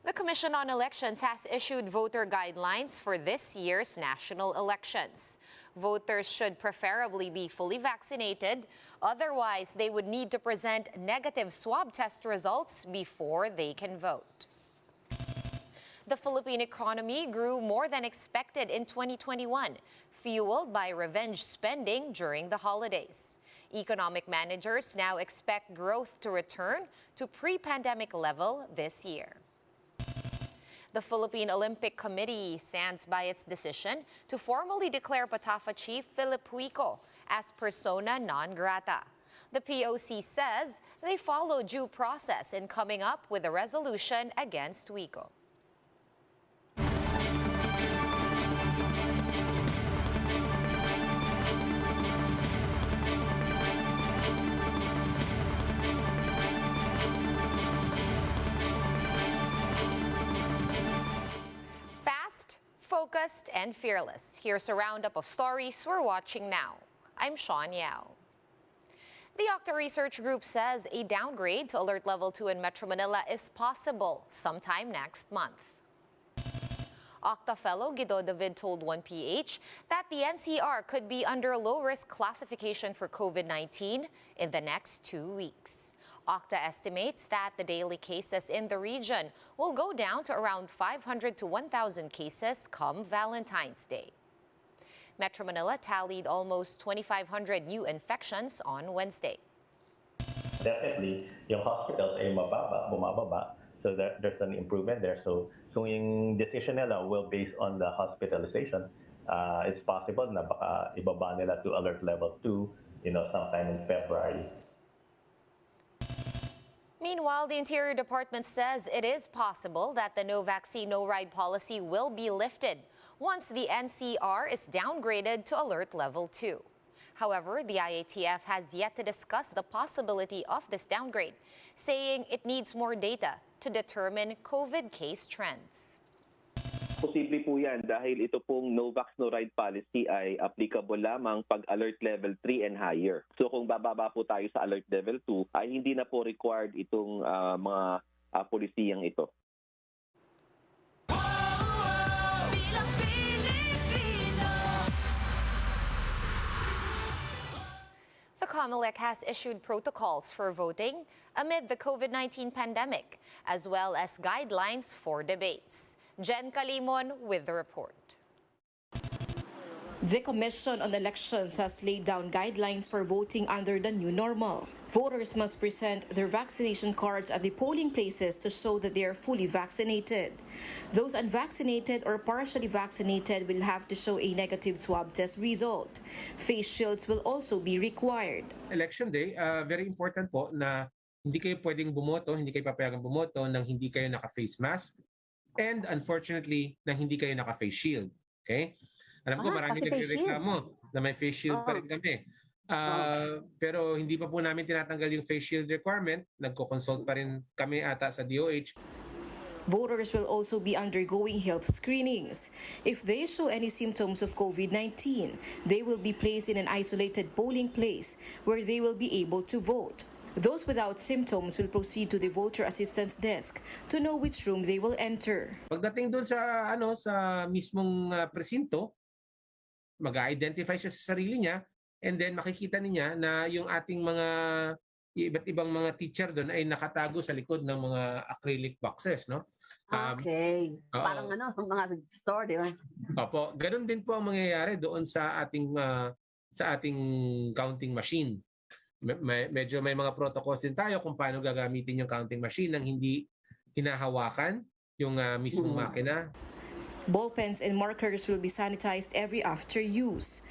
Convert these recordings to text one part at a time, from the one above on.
The Commission on Elections has issued voter guidelines for this year's national elections. Voters should preferably be fully vaccinated. Otherwise, they would need to present negative swab test results before they can vote. The Philippine economy grew more than expected in 2021, fueled by revenge spending during the holidays. Economic managers now expect growth to return to pre-pandemic level this year. The Philippine Olympic Committee stands by its decision to formally declare PATAFA Chief Philip Huico as persona non grata. The POC says they follow due process in coming up with a resolution against Huico. Focused and fearless. Here's a roundup of stories we're watching now. I'm Sean Yao. The OCTA Research Group says a downgrade to Alert Level 2 in Metro Manila is possible sometime next month. OCTA fellow Guido David told 1PH that the NCR could be under a low-risk classification for COVID-19 in the next 2 weeks. OCTA estimates that the daily cases in the region will go down to around 500 to 1,000 cases come Valentine's Day. Metro Manila tallied almost 2,500 new infections on Wednesday. Definitely, yung hospitals ay bumababa. So there's an improvement there. So yung decision nila will based on the hospitalization. It's possible na baka ibaba nila to Alert Level 2, sometime in February. Meanwhile, the Interior Department says it is possible that the no vaccine, no ride policy will be lifted once the NCR is downgraded to Alert Level 2. However, the IATF has yet to discuss the possibility of this downgrade, saying it needs more data to determine COVID case trends. Posible po yan dahil ito pong no vax no ride policy ay applicable lamang pag alert level 3 and higher. So kung bababa po tayo sa alert level 2 ay hindi na po required itong mga polisiyang ito. The Comelec has issued protocols for voting amid the COVID-19 pandemic, as well as guidelines for debates. Jen Kalimon with the report. The Commission on Elections has laid down guidelines for voting under the new normal. Voters must present their vaccination cards at the polling places to show that they are fully vaccinated. Those unvaccinated or partially vaccinated will have to show a negative swab test result. Face shields will also be required. Election day, very important po na hindi kayo pwedeng bumoto, hindi kayo papayagang bumoto nang hindi kayo naka-face mask. And unfortunately, na hindi kayo naka-face shield. Okay? Alam ko maraming nagrereklamo na may face shield pa rin kami. Pero hindi pa po namin tinatanggal yung face shield requirement. Nagko-consult pa rin kami ata sa DOH. Voters will also be undergoing health screenings. If they show any symptoms of COVID-19, they will be placed in an isolated polling place where they will be able to vote. Those without symptoms will proceed to the voter assistance desk to know which room they will enter. Pagdating doon sa mismong presinto, mag-identify siya sa sarili niya and then makikita niya na yung ating mga iba't ibang mga teacher doon ay nakatago sa likod ng mga acrylic boxes, no? Okay. Parang mga store, di ba? Opo, ganun din po ang mangyayari doon sa ating counting machine. Medyo may mga protocols din tayo kung paano gagamitin yung counting machine nang hindi hinahawakan yung mismong makina. Ballpens and markers will be sanitized every after use.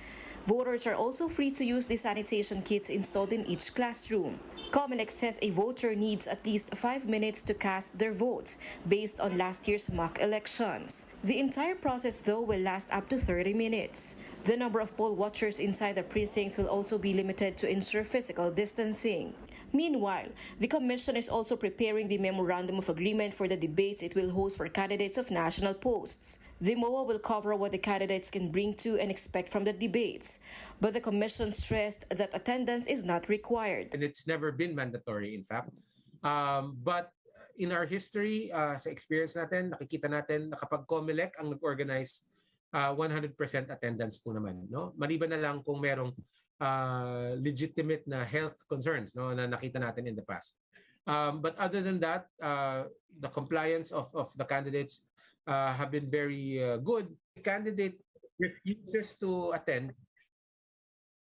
Voters are also free to use the sanitation kits installed in each classroom. Comelec says a voter needs at least 5 minutes to cast their votes based on last year's mock elections. The entire process, though, will last up to 30 minutes. The number of poll watchers inside the precincts will also be limited to ensure physical distancing. Meanwhile, the Commission is also preparing the Memorandum of Agreement for the debates it will host for candidates of national posts. The MOA will cover what the candidates can bring to and expect from the debates, but the Commission stressed that attendance is not required. And it's never been mandatory, in fact. But in our history, sa experience natin, nakikita natin na kapag Comelec ang nag-organize, 100% attendance po naman. No? Maliban na lang kung merong legitimate na health concerns, no, na nakita natin in the past. But other than that, the compliance of the candidates have been very good. The candidate refuses to attend.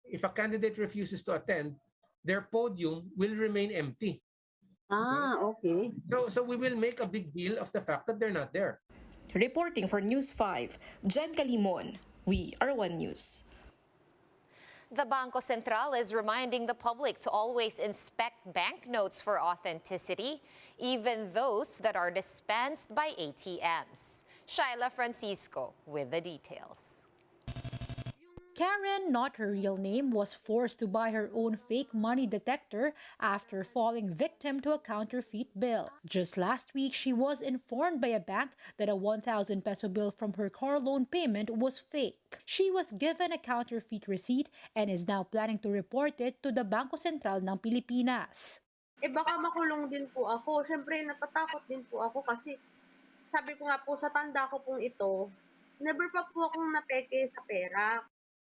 If a candidate refuses to attend, their podium will remain empty. Okay. So we will make a big deal of the fact that they're not there. Reporting for News 5, Jen Calimon, We Are One News. The Bangko Sentral is reminding the public to always inspect banknotes for authenticity, even those that are dispensed by ATMs. Shyla Francisco with the details. Karen, not her real name, was forced to buy her own fake money detector after falling victim to a counterfeit bill. Just last week, she was informed by a bank that a 1,000 peso bill from her car loan payment was fake. She was given a counterfeit receipt and is now planning to report it to the Bangko Sentral ng Pilipinas. Baka makulong din po ako. Siyempre, natatakot din po ako kasi sabi ko nga po sa tanda ko pong ito, never pa po akong napeke sa pera.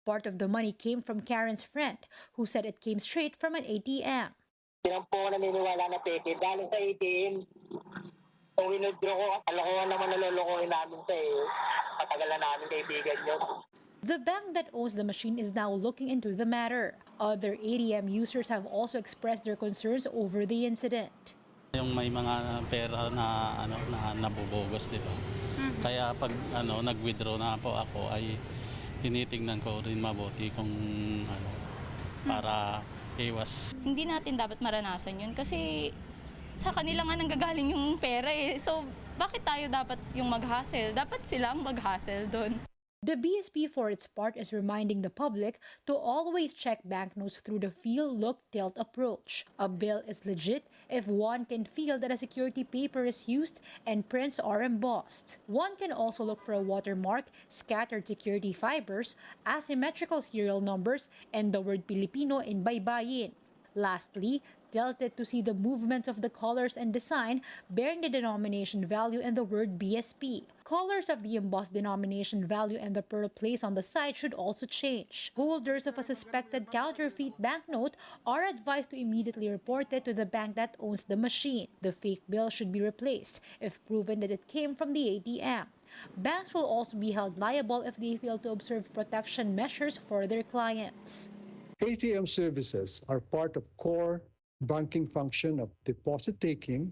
Part of the money came from Karen's friend, who said it came straight from an ATM. Hindi lang po naniniwala na peke. Dahil sa ATM, kung winodraw ko, kalokohan naman nalolokohin namin sa matagal na namin kaibigan yun. The bank that owns the machine is now looking into the matter. Other ATM users have also expressed their concerns over the incident. Yung may mga pera na na nabubogos, di ba? Kaya pag nag-withdraw na po ako ay tinitingnan ko rin mabuti kung para iwas. Hindi natin dapat maranasan yun kasi sa kanila nga nanggagaling yung pera eh. So bakit tayo dapat yung mag-hassle? Dapat silang mag-hassle doon. The BSP for its part is reminding the public to always check banknotes through the feel, look, tilt approach. A bill is legit if one can feel that a security paper is used and prints are embossed. One can also look for a watermark, scattered security fibers, asymmetrical serial numbers, and the word Filipino in baybayin. Lastly, tilt it to see the movements of the colors and design bearing the denomination value and the word BSP. Colors of the embossed denomination value and the pearl placed on the side should also change. Holders of a suspected counterfeit banknote are advised to immediately report it to the bank that owns the machine. The fake bill should be replaced if proven that it came from the ATM. Banks will also be held liable if they fail to observe protection measures for their clients. ATM services are part of core banking function of deposit taking,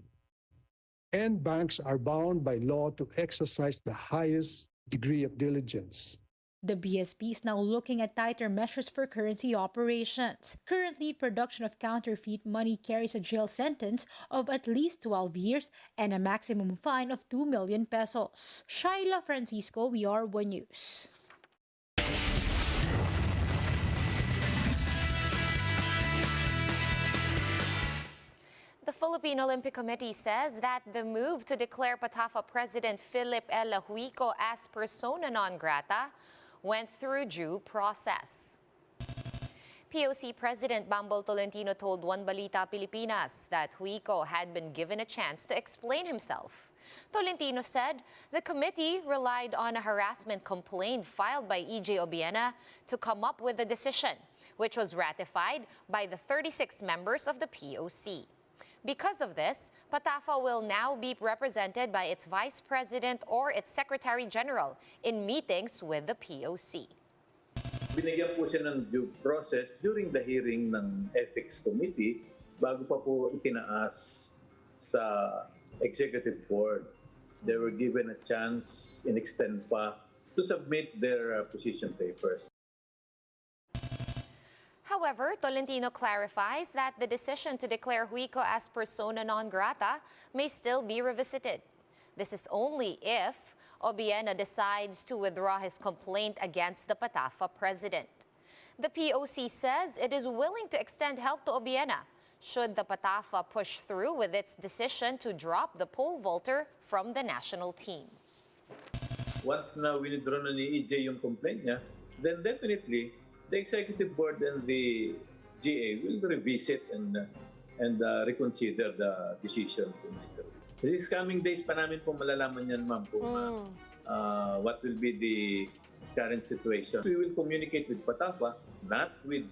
and banks are bound by law to exercise the highest degree of diligence. The BSP is now looking at tighter measures for currency operations. Currently, production of counterfeit money carries a jail sentence of at least 12 years and a maximum fine of 2 million pesos. Shyla Francisco, We Are One News. The Philippine Olympic Committee says that the move to declare PATAFA President Philip L. Huico as persona non grata went through due process. POC President Bambol Tolentino told One Balita Pilipinas that Huico had been given a chance to explain himself. Tolentino said the committee relied on a harassment complaint filed by E.J. Obiena to come up with a decision, which was ratified by the 36 members of the POC. Because of this, PATAFA will now be represented by its Vice President or its Secretary General in meetings with the POC. Binigyan po siya ng due process during the hearing ng Ethics Committee bago pa po itinaas sa Executive Board. They were given a chance in extent pa to submit their position papers. However, Tolentino clarifies that the decision to declare Huico as persona non grata may still be revisited. This is only if Obiena decides to withdraw his complaint against the PATAFA president. The POC says it is willing to extend help to Obiena should the PATAFA push through with its decision to drop the pole vaulter from the national team. Once na withdraw na ni EJ yung complaint niya, then definitely the Executive Board and the GA will revisit and reconsider the decision to Mr. These coming days pa namin po malalaman yan, ma'am, kung what will be the current situation. We will communicate with PATAFA, not with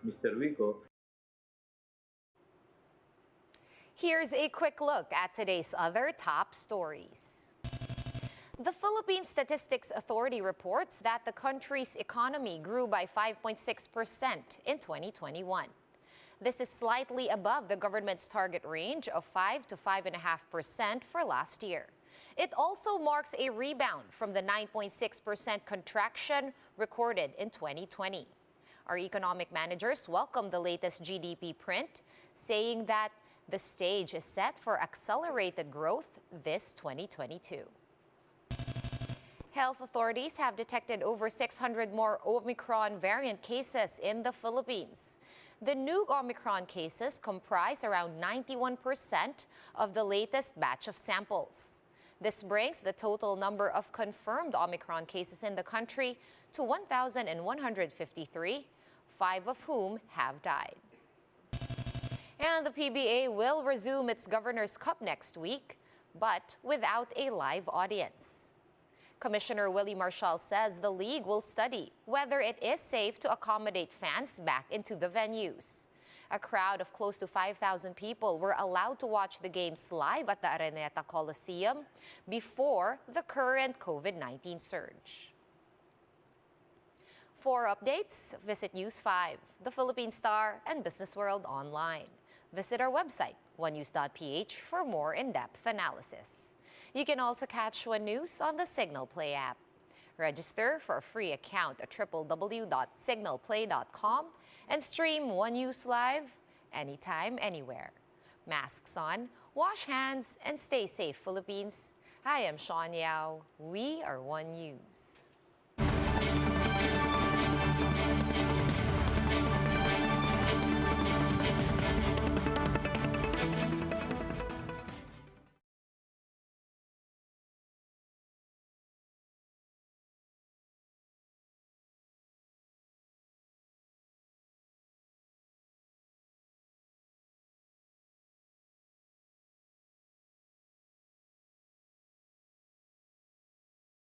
Mr. Rico. Here's a quick look at today's other top stories. The Philippine Statistics Authority reports that the country's economy grew by 5.6% in 2021. This is slightly above the government's target range of 5 to 5.5% for last year. It also marks a rebound from the 9.6% contraction recorded in 2020. Our economic managers welcome the latest GDP print, saying that the stage is set for accelerated growth this 2022. Health authorities have detected over 600 more Omicron variant cases in the Philippines. The new Omicron cases comprise around 91% of the latest batch of samples. This brings the total number of confirmed Omicron cases in the country to 1,153, 5 of whom have died. And the PBA will resume its Governor's Cup next week, but without a live audience. Commissioner Willie Marshall says the league will study whether it is safe to accommodate fans back into the venues. A crowd of close to 5,000 people were allowed to watch the games live at the Araneta Coliseum before the current COVID-19 surge. For updates, visit News 5, The Philippine Star, and Business World online. Visit our website, onenews.ph, for more in-depth analysis. You can also catch One News on the Signal Play app. Register for a free account at www.signalplay.com and stream One News live anytime, anywhere. Masks on, wash hands, and stay safe, Philippines. I am Sean Yao. We are One News.